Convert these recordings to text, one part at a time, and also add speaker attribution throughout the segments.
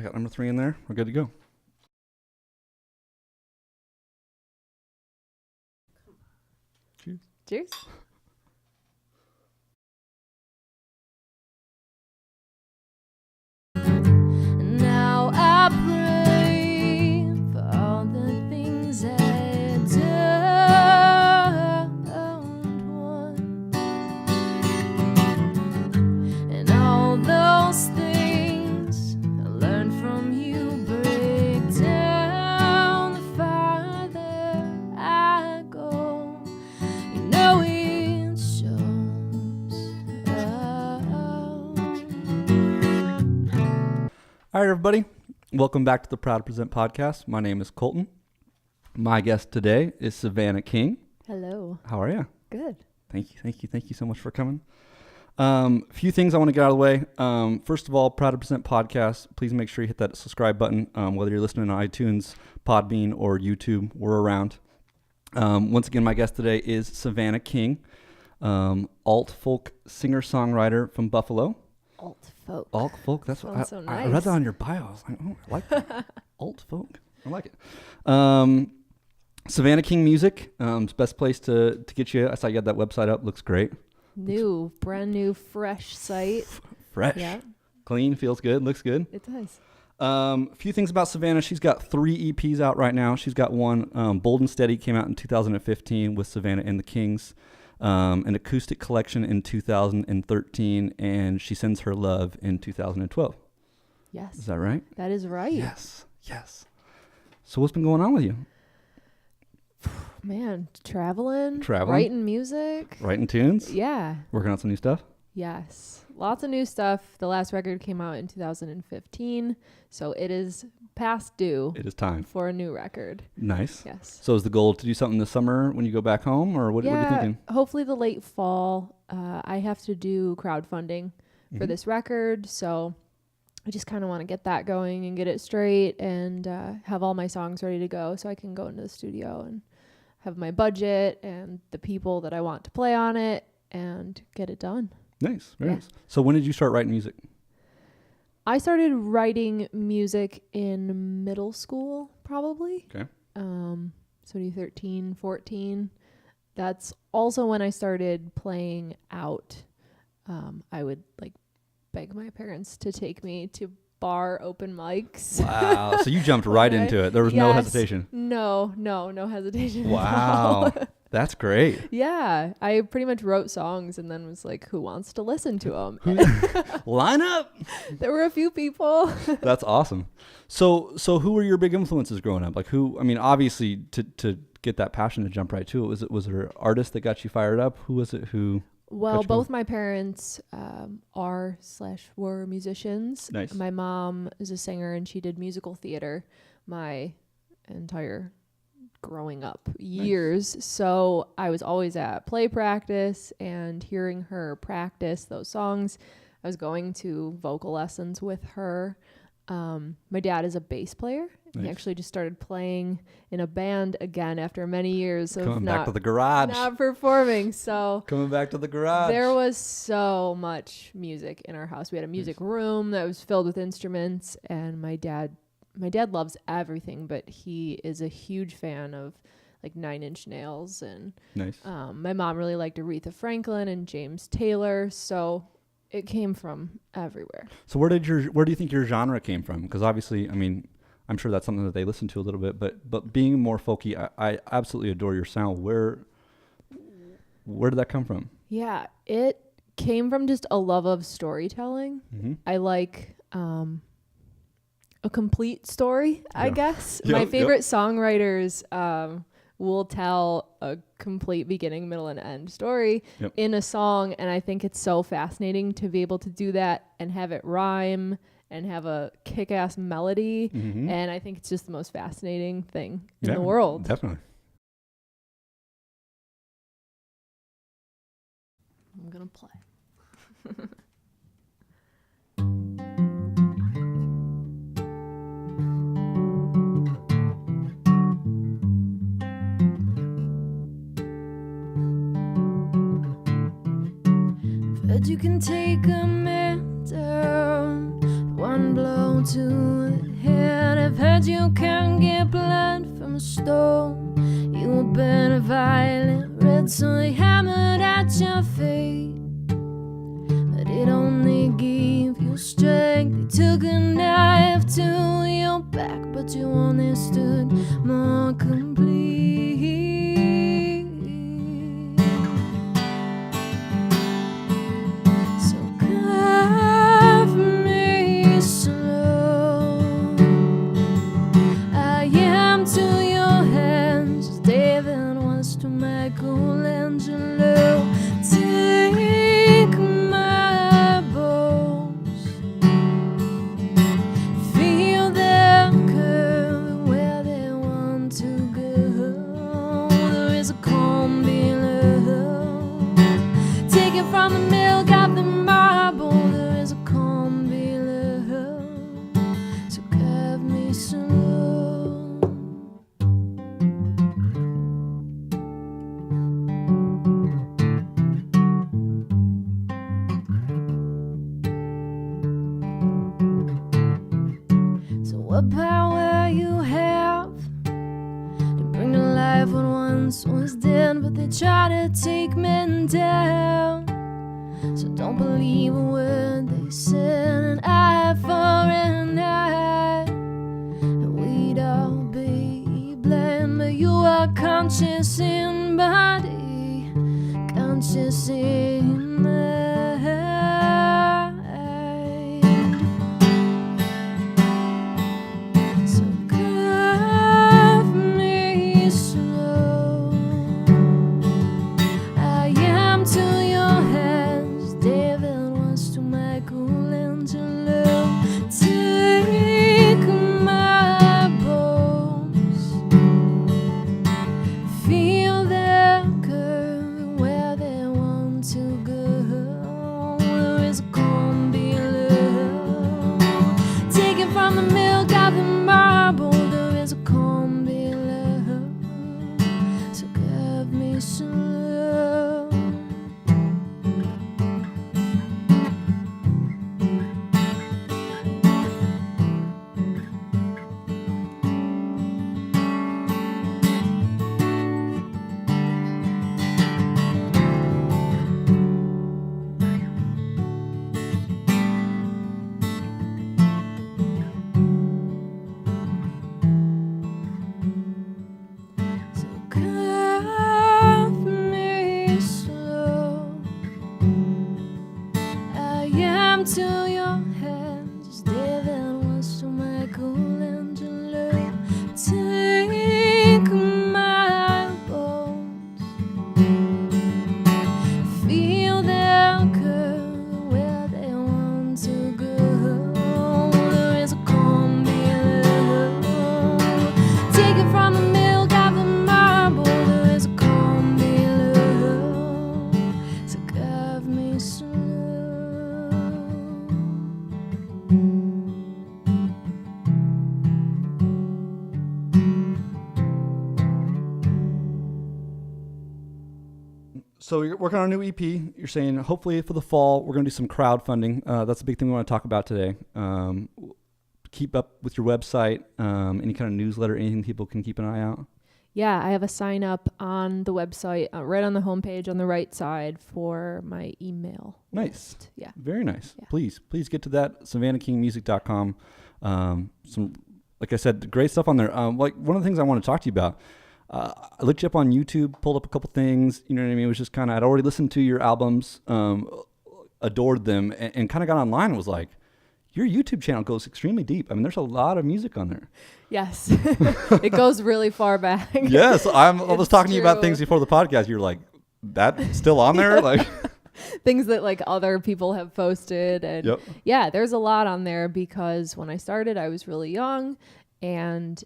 Speaker 1: got number 3 in there. We're good to go. Cheers.
Speaker 2: Cheers. Now I pray for all the things I don't want, and all those things I learned from you break down the farther I go. You know it shows.
Speaker 1: All right, everybody. Welcome back to the Proud to Present podcast. My name is Colton. My guest today is Savannah King.
Speaker 2: Hello.
Speaker 1: How are you?
Speaker 2: Good.
Speaker 1: Thank you so much for coming. Few things I want to get out of the way. First of all, Proud to Present podcast. Please make sure you hit that subscribe button. Whether you're listening on iTunes, Podbean, or YouTube, we're around. Once again, my guest today is Savannah King, alt folk singer-songwriter from Buffalo.
Speaker 2: Alt folk.
Speaker 1: Alt folk. That's what
Speaker 2: so
Speaker 1: I
Speaker 2: nice.
Speaker 1: read that on your bio. I was like, oh, I like that. Alt folk. I like it. Savannah King Music. It's the best place to get you. I saw you had that website up. Looks great.
Speaker 2: Brand new, fresh site.
Speaker 1: Fresh.
Speaker 2: Yeah,
Speaker 1: Clean. Feels good. Looks good.
Speaker 2: it does.
Speaker 1: A few things about Savannah. She's got 3 EPs out right now. She's got one, Bold and Steady, came out in 2015 with Savannah and the Kings. An acoustic collection in 2013, and She Sends Her Love in 2012.
Speaker 2: Yes.
Speaker 1: Is that right?
Speaker 2: That is right.
Speaker 1: Yes. So what's been going on with you?
Speaker 2: Man, traveling,
Speaker 1: Traveling?
Speaker 2: writing music.
Speaker 1: Writing tunes?
Speaker 2: Yeah.
Speaker 1: Working on some new stuff?
Speaker 2: Yes. Lots of new stuff. The last record came out in 2015, so it is past due
Speaker 1: It is time.
Speaker 2: for a new record.
Speaker 1: Nice.
Speaker 2: Yes.
Speaker 1: So is the goal to do something this summer when you go back home, or what are you thinking?
Speaker 2: Hopefully the late fall. I have to do crowdfunding for this record, so I just kind of want to get that going and get it straight and have all my songs ready to go so I can go into the studio and have my budget and the people that I want to play on it and get it done.
Speaker 1: Nice. Very
Speaker 2: Yeah.
Speaker 1: nice. So when did you start writing music?
Speaker 2: I started writing music in middle school, probably.
Speaker 1: Okay.
Speaker 2: So 13, 14. That's also when I started playing out. I would beg my parents to take me to bar open mics.
Speaker 1: Wow. So you jumped right
Speaker 2: Okay.
Speaker 1: into it. There was no
Speaker 2: Yes.
Speaker 1: hesitation.
Speaker 2: No hesitation. at
Speaker 1: Wow.
Speaker 2: all.
Speaker 1: That's great.
Speaker 2: Yeah, I pretty much wrote songs and then was like, who wants to listen to them?
Speaker 1: Line up.
Speaker 2: There were a few people.
Speaker 1: That's awesome. So who were your big influences growing up? Like who, I mean, obviously to get that passion to jump right to it, was there an artist that got you fired up? Who was it who?
Speaker 2: Well,
Speaker 1: Gotcha.
Speaker 2: both my parents were musicians.
Speaker 1: Nice.
Speaker 2: My mom is a singer and she did musical theater my entire growing up years. So I was always at play practice and hearing her practice those songs. I was going to vocal lessons with her. My dad is a bass player.
Speaker 1: Nice.
Speaker 2: He actually just started playing in a band again after many years of
Speaker 1: Coming back to the garage.
Speaker 2: not performing. So
Speaker 1: Coming back to the garage.
Speaker 2: there was so much music in our house. We had a music room that was filled with instruments, and my dad loves everything, but he is a huge fan of like 9 Inch Nails, and
Speaker 1: Nice.
Speaker 2: my mom really liked Aretha Franklin and James Taylor, so it came from everywhere.
Speaker 1: So where do you think your genre came from? Because obviously, I mean, I'm sure that's something that they listen to a little bit, but being more folky, I absolutely adore your sound. Where did that come from?
Speaker 2: Yeah, it came from just a love of storytelling.
Speaker 1: Mm-hmm.
Speaker 2: I like a complete story, I guess.
Speaker 1: Yep,
Speaker 2: My favorite songwriters will tell a complete beginning, middle, and end story in a song, and I think it's so fascinating to be able to do that and have it rhyme and have a kick-ass melody, and I think it's just the most fascinating thing in the world.
Speaker 1: Definitely.
Speaker 2: I'm gonna play. But you can take a man down, the one one blow to the head. I've heard you can't get blood from a stone. You were burnt a violet red, so they hammered at your feet. But it only gave you strength. They took a knife to your back, but you only stood more complete. So carve me slow. I am to your hands as David was to Michelangelo. Take my bones, feel them curve where they want to go. There is a calm below. Take it from the milk of the marble. There is a calm below. So curve me slow. So what power you have to bring to life what once was dead, but they try to take men down. So don't believe a word they said, an eye for an eye, and we'd all be blind. But you are conscious in body, conscious in mind. So curve me slow. I am to your hands, David was to Michelangelo. Take my bones, feel them curve where they want to go. There is a calm below. Taken from the milk of the marble. There is a calm below. So curve me slow. So curve me slow. I am to your hands as David was to Michelangelo. Take my bones, feel them curve where they want to go. There is a calm below. Take it from the milk of the marble. There is a calm below. So curve me slow.
Speaker 1: So you're working on a new EP. You're saying hopefully for the fall we're going to do some crowdfunding. That's a big thing we want to talk about today. Keep up with your website, any kind of newsletter, anything people can keep an eye out.
Speaker 2: Yeah, I have a sign up on the website, right on the homepage on the right side for my email
Speaker 1: Nice.
Speaker 2: list. Yeah.
Speaker 1: Very nice.
Speaker 2: Yeah.
Speaker 1: Please get to that. SavannahKingMusic.com. Some, like I said, great stuff on there. Like one of the things I want to talk to you about. I looked you up on YouTube, pulled up a couple things. You know what I mean? It was just kind of, I'd already listened to your albums, adored them, and kind of got online and was like, your YouTube channel goes extremely deep. I mean, there's a lot of music on there.
Speaker 2: Yes. It goes really far back.
Speaker 1: Yes. I was talking to you about
Speaker 2: true.
Speaker 1: things before the podcast. You're like, that's still on there? Like,
Speaker 2: Things that like other people have posted. And
Speaker 1: Yep.
Speaker 2: yeah, there's a lot on there because when I started, I was really young and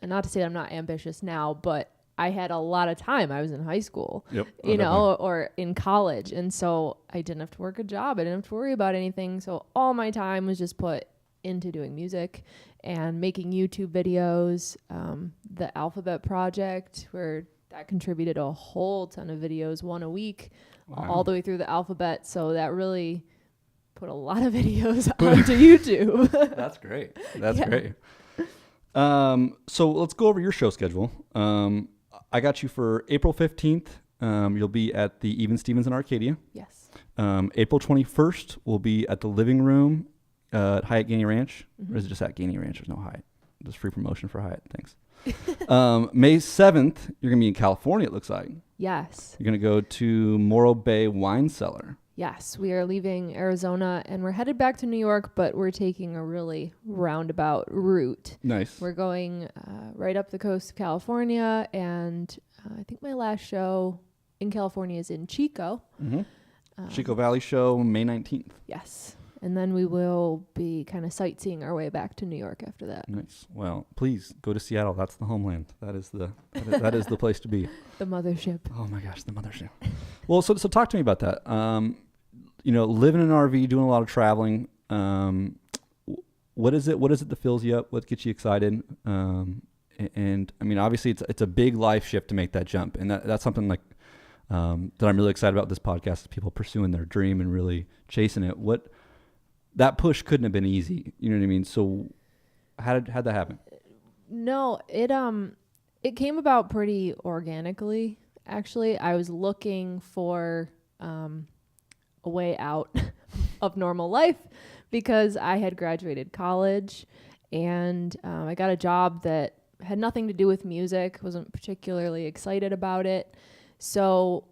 Speaker 2: not to say I'm not ambitious now, but I had a lot of time. I was in high school,
Speaker 1: Yep.
Speaker 2: you know, or in college. And so I didn't have to work a job. I didn't have to worry about anything. So all my time was just put into doing music and making YouTube videos. The Alphabet Project, where that contributed a whole ton of videos, one a week,
Speaker 1: Wow.
Speaker 2: all the way through the alphabet. So that really put a lot of videos onto YouTube.
Speaker 1: That's great. That's great. So let's go over your show schedule. I got you for April 15th. You'll be at the Even Stevens in Arcadia.
Speaker 2: Yes.
Speaker 1: April 21st, we'll be at the Living Room at Hyatt Gainey Ranch. Or is it just at Gainey Ranch? There's no Hyatt. There's free promotion for Hyatt. Thanks. May 7th, you're going to be in California, it looks like.
Speaker 2: Yes.
Speaker 1: You're going to go to Morro Bay Wine Cellar.
Speaker 2: Yes, we are leaving Arizona and we're headed back to New York, but we're taking a really roundabout route.
Speaker 1: Nice.
Speaker 2: We're going right up the coast of California, and I think my last show in California is in Chico.
Speaker 1: Chico Valley show, May 19th.
Speaker 2: Yes. And then we will be kind of sightseeing our way back to New York after that.
Speaker 1: Nice. Well, please go to Seattle. That's the homeland. That is the place to be.
Speaker 2: The mothership.
Speaker 1: Oh my gosh, the mothership. Well, so talk to me about that. Living in an RV, doing a lot of traveling. What is it that fills you up? What gets you excited? And I mean, obviously, it's a big life shift to make that jump, and that's something like that I'm really excited about this podcast. Is people pursuing their dream and really chasing it. That push couldn't have been easy. You know what I mean? So how'd that happen?
Speaker 2: No, it came about pretty organically. Actually, I was looking for a way out of normal life because I had graduated college and I got a job that had nothing to do with music, wasn't particularly excited about it. So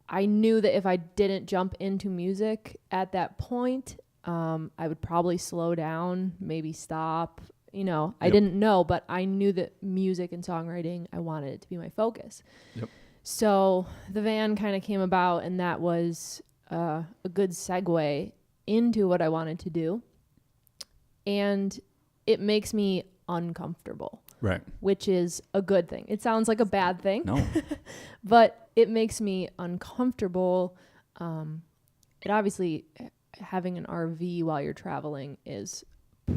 Speaker 2: I knew that if I didn't jump into music at that point, I would probably slow down, maybe stop. I didn't know, but I knew that music and songwriting, I wanted it to be my focus.
Speaker 1: Yep.
Speaker 2: So the van kind of came about, and that was a good segue into what I wanted to do. And it makes me uncomfortable.
Speaker 1: Right.
Speaker 2: Which is a good thing. It sounds like a bad thing.
Speaker 1: No.
Speaker 2: But it makes me uncomfortable. It obviously, having an RV while you're traveling is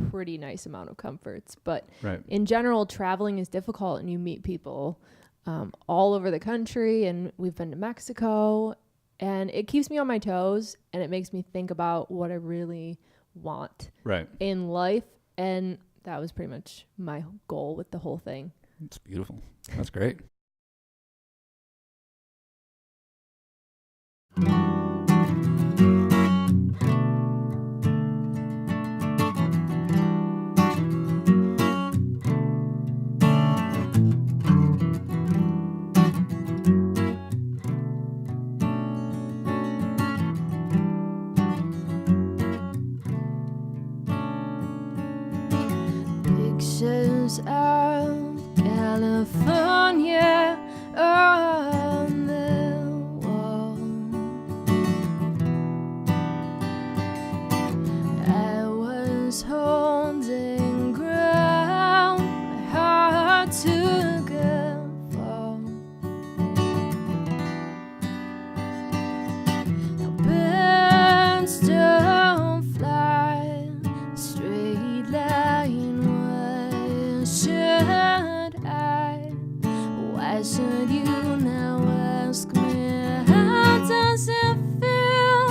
Speaker 2: pretty nice amount of comforts. But in general, traveling is difficult, and you meet people all over the country, and we've been to Mexico, and it keeps me on my toes, and it makes me think about what I really want in life. And that was pretty much my goal with the whole thing.
Speaker 1: It's beautiful. That's great.
Speaker 2: Pictures of California on the wall. I was holding ground, my heart took a fall. Now birds don't fly, straight line. Why should you now ask me? How does it feel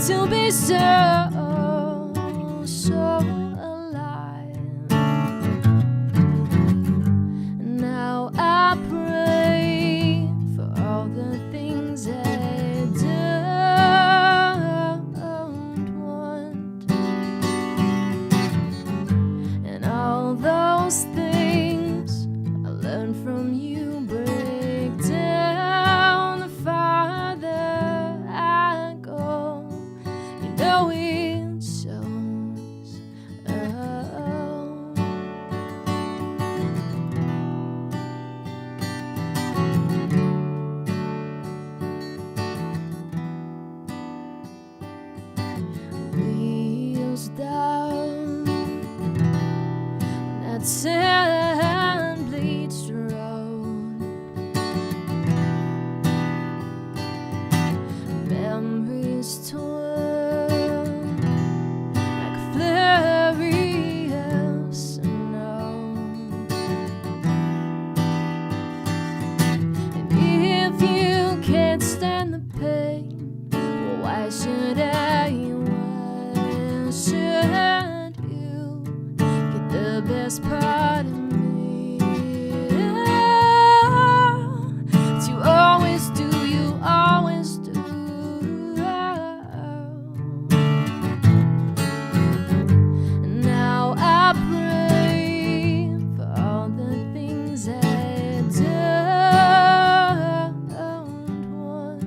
Speaker 2: to be so alive? Now I pray for all the things I don't want, and all those things I learned from you break down the farther I go. You know it shows. Wheels down that sand bleached road. Memories torn like a flurry of snow. And if you can't stand the pain, well, why should I wait? best part of me. But you always do, you always do. And now I pray for all the things I don't want,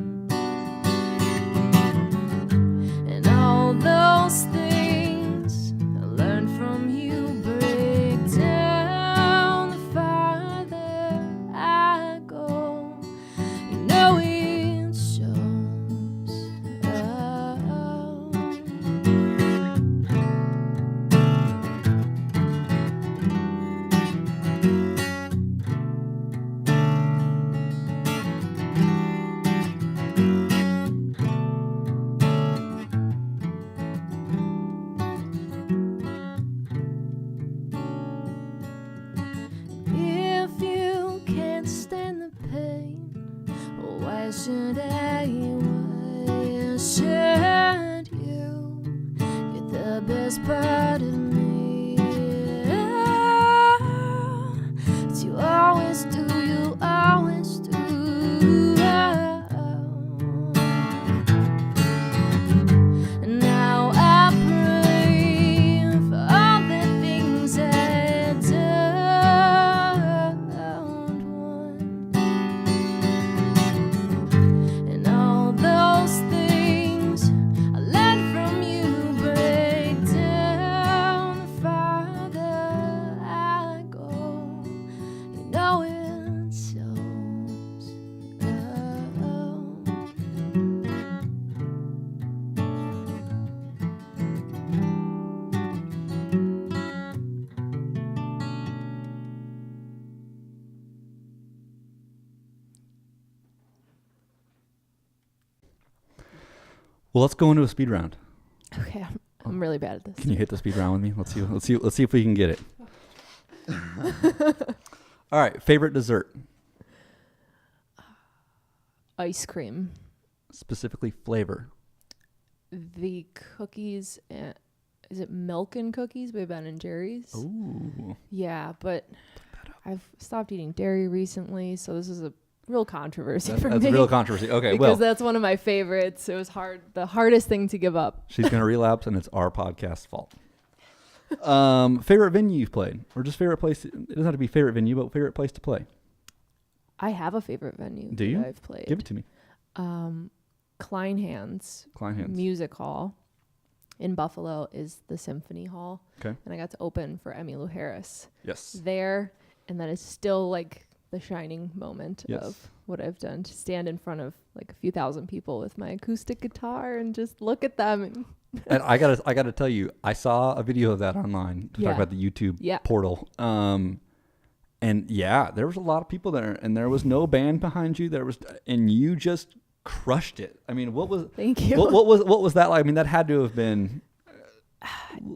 Speaker 2: and all those things I learned from you break down the farther I go. You know it shows. If you can't stand the pain, why should I? Why should you? You're the best part of me. But you always do, you always do. And now I pray for all the things I don't want, and all those things I learned from you break down the farther I go. You know it shows.
Speaker 1: Well, let's go into a speed round.
Speaker 2: Okay, I'm really bad at this.
Speaker 1: Can you hit the speed round with me? Let's see if we can get it. All right, favorite dessert,
Speaker 2: Ice cream.
Speaker 1: specifically flavor.
Speaker 2: The cookies, is it milk and cookies by Ben and Jerry's?
Speaker 1: Ooh.
Speaker 2: Yeah, but I've stopped eating dairy recently, so this is a real controversy for
Speaker 1: That's
Speaker 2: me.
Speaker 1: a real controversy. Okay,
Speaker 2: because
Speaker 1: well,
Speaker 2: that's one of my favorites. It was the hardest thing to give up.
Speaker 1: she's going to relapse, and it's our podcast's fault. Favorite venue you've played, or just favorite place? It doesn't have to be favorite venue, but favorite place to play.
Speaker 2: I have a favorite venue
Speaker 1: Do you?
Speaker 2: that I've played.
Speaker 1: Give it to me.
Speaker 2: Kleinhans
Speaker 1: Kleinhans.
Speaker 2: Music Hall in Buffalo is the Symphony Hall.
Speaker 1: Okay.
Speaker 2: And I got to open for Emmylou Harris
Speaker 1: Yes.
Speaker 2: there, and that is still like the shining moment
Speaker 1: Yes.
Speaker 2: of what I've done, to stand in front of like a few thousand people with my acoustic guitar and just look at them.
Speaker 1: And I gotta tell you, I saw a video of that online to talk about the YouTube portal. And yeah, there was a lot of people there, and there was no band behind you. And you just crushed it. I mean, what was?
Speaker 2: Thank you.
Speaker 1: What was that like? I mean, that had to have been.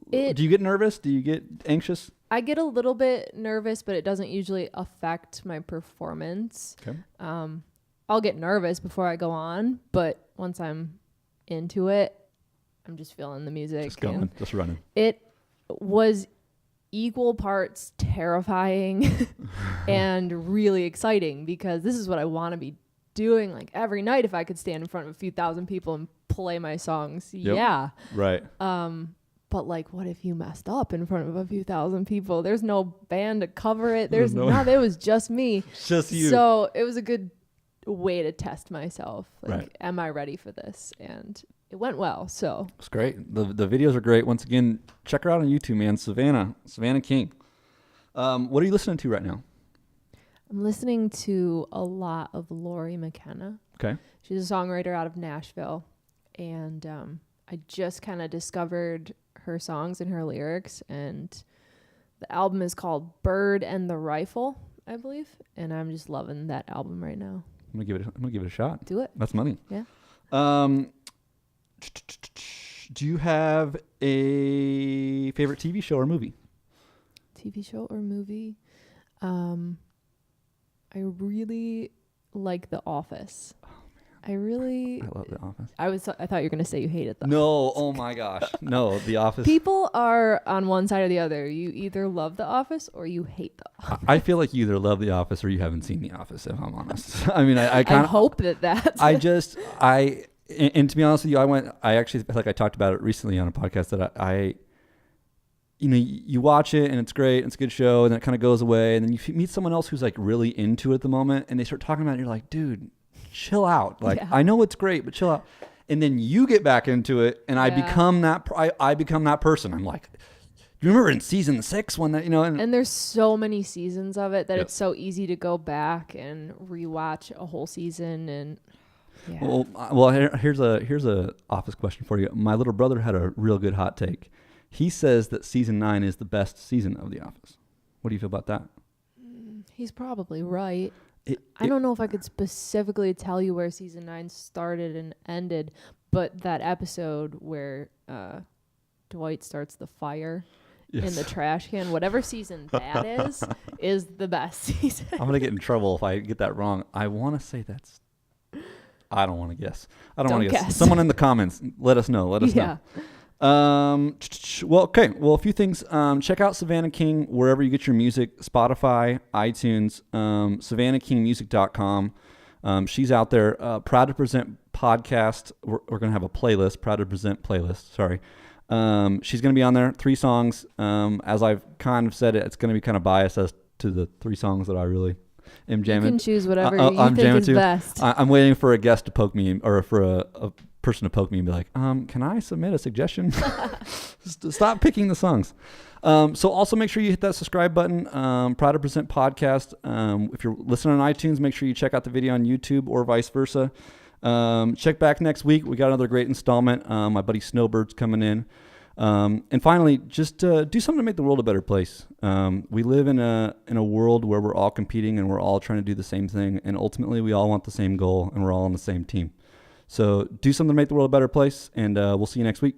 Speaker 1: Do you get nervous? Do you get anxious?
Speaker 2: I get a little bit nervous, but it doesn't usually affect my performance.
Speaker 1: Okay.
Speaker 2: I'll get nervous before I go on, but once I'm into it, I'm just feeling the music.
Speaker 1: Just going, just running.
Speaker 2: It was equal parts terrifying and really exciting, because this is what I want to be doing like every night if I could stand in front of a few thousand people and play my songs.
Speaker 1: Yep.
Speaker 2: Yeah.
Speaker 1: Right.
Speaker 2: But like, what if you messed up in front of a few thousand people? There's no band to cover it. There's
Speaker 1: no-
Speaker 2: not. It was just me.
Speaker 1: Just you.
Speaker 2: So it was a good way to test myself. Like,
Speaker 1: Right.
Speaker 2: am I ready for this? And it went well. So
Speaker 1: It's great. The videos are great. Once again, check her out on YouTube, man. Savannah King. What are you listening to right now?
Speaker 2: I'm listening to a lot of Lori McKenna.
Speaker 1: Okay.
Speaker 2: She's a songwriter out of Nashville. And I just kind of discovered her songs and her lyrics. And the album is called Bird and the Rifle, I believe. And I'm just loving that album right now.
Speaker 1: I'm gonna give it a shot.
Speaker 2: Do it.
Speaker 1: That's money.
Speaker 2: Yeah.
Speaker 1: Do you have a favorite TV show or movie?
Speaker 2: TV show or movie? I really like The Office. I
Speaker 1: love The Office.
Speaker 2: I thought you were gonna say you hated The
Speaker 1: No, oh my gosh, no, The Office.
Speaker 2: People are on one side or the other. You either love The Office or you hate The Office.
Speaker 1: I feel like you either love The Office or you haven't seen The Office, if I'm honest. I mean, I
Speaker 2: I hope that's.
Speaker 1: And to be honest with you, I actually feel like I talked about it recently on a podcast that you watch it and it's great, and it's a good show, and then it kind of goes away, and then you meet someone else who's like really into it at the moment, and they start talking about it, and you're like, dude, chill out. Like, I know it's great, but chill out. And then you get back into it, and I become that person. I'm like, do you remember in season 6 when that, and
Speaker 2: there's so many seasons of it that it's so easy to go back and rewatch a whole season. And
Speaker 1: well, here's a Office question for you. My little brother had a real good hot take. He says that season 9 is the best season of The Office. What do you feel about that?
Speaker 2: He's probably right. I don't know if I could specifically tell you where season 9 started and ended, but that episode where Dwight starts the fire in the trash can, whatever season that is the best season.
Speaker 1: I'm going to get in trouble if I get that wrong. I want to say that's... I don't want to guess. I don't want to guess. Someone in the comments, let us know. Let us know. Well, okay. Well, a few things. Check out Savannah King wherever you get your music: Spotify, iTunes, SavannahKingMusic.com. She's out there. Proud to Present podcast. We're going to have a playlist. Proud to Present playlist. Sorry. She's going to be on there. 3 songs. As I've kind of said, it's going to be kind of biased as to the 3 songs that I really am jamming.
Speaker 2: You can choose whatever you think is best.
Speaker 1: I'm waiting for a guest to poke me, or for a person to poke me and be like, can I submit a suggestion? Stop picking the songs. So also make sure you hit that subscribe button. Proud to Present podcast. If you're listening on iTunes, make sure you check out the video on YouTube or vice versa. Check back next week. We got another great installment. My buddy Snowbird's coming in. And finally, just do something to make the world a better place. We live in a world where we're all competing and we're all trying to do the same thing, and ultimately we all want the same goal and we're all on the same team. So do something to make the world a better place, and we'll see you next week.